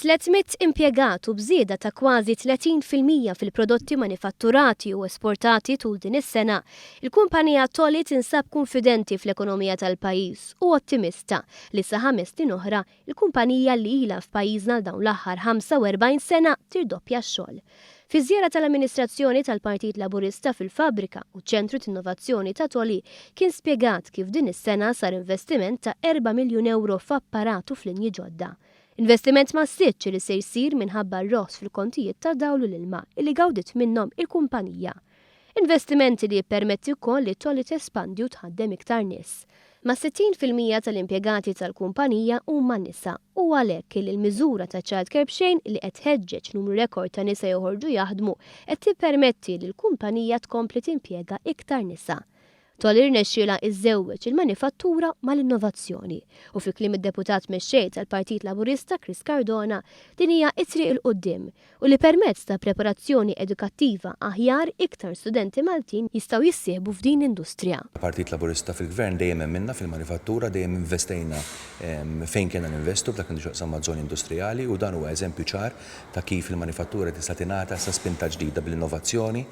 300 impjegat u bżieda ta' kważi 30% fil-prodotti manifatturati u esportati tul din is-sena, il-kumpanija Tolly tinsab konfidenti fl-ekonomija tal-pajjiż u ottimista li sa 5 snin oħra il-kumpanija li ilha f'pajjiżna dawn l-aħħar 45 sena tirdoppja x-xogħol. Fi żjara tal-amministrazzjoni tal-Partit Laburista fil-fabrika u ċentru t-innovazzjoni ta' Tolly kien spjegat kif din is-sena sar investiment ta' 4 miljun euro f'apparatu f'linji ġodda. Investiment massiċ li se jsir minħabba r-ross fil-kontijiet ta' dawlu l-ilma li gawdit minnhom il-kumpanija. Investimenti li jippermetti wkoll li Tolly tespandi u tħaddem iktar nies. Ma' 60% tal-impjegati tal-kumpanija huma nisa u għalhekk il-miżura ta' Child Care b'xejn li qed tħeġġeġ numru rekord ta' nisa joħorġu jaħdmu qed tippermetti li l-kumpanija tkompli timpjega iktar nisa. Tolly rnexxiela iżżewweġ il-manifattura mal-innovazzjoni u fi kliem id-deputat mexxej tal-Partit Laburista Chris Cardona din hija t-triq il quddiem u li permezz ta' preparazzjoni edukattiva aħjar iktar studenti Maltin jistgħu jissieħbu f'din l-industrija. Partit Laburista fil-Gvern dejjem minna fil-manifattura dejjem investejna fejn kienna ninvestu f'dak li xaqsam żoni industrijali u dan huwa eżempju ċar ta' kif il-manifattura tista' tingħata sa spinta ġdida bl-innovazzjoni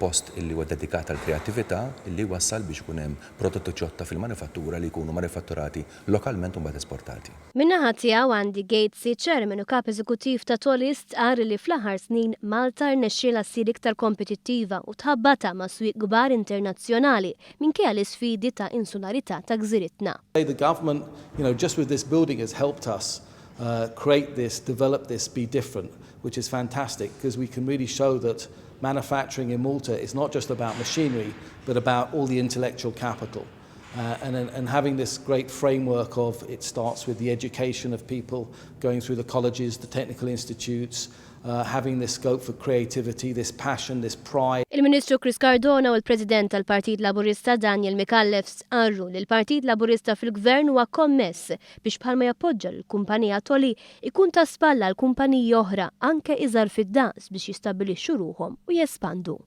post illi huwa dedikat għall-kreattività illi wassal biex ikun hemm prodotti ġodda fil-manifattura li jkunu manifatturati lokalment u mbagħad esportati. Min-naħa tiegħu Andy Gatesy, chairman u kap eżekuttiv ta' Tolly, stqarr li fl-aħħar snin Malta rnexxielha ssir iktar kompetittiva u tħabbata ma' swieq kbar internazzjonali minkejja l-isfidi ta' insularità ta' gżiritna. The government, just with this building has helped us create this, develop this, be different, which is fantastic because we can really show that manufacturing in Malta is not just about machinery, but about all the intellectual capital. And having this great framework of it starts with the education of people going through the colleges, the technical institutes, having this scope for creativity, this passion, this pride. Il-Ministru Chris Cardona u l-President tal-Partit Laburista Daniel Micallef stqarru li l-Partit Laburista fil-Gvern huwa kommess biex bħalma jappoġġa l-kumpanija Tolly ikun ta' spalla l-kumpaniji oħra anke iżgħar fid-daqs biex jistabbilixxu ruhom u jespandu.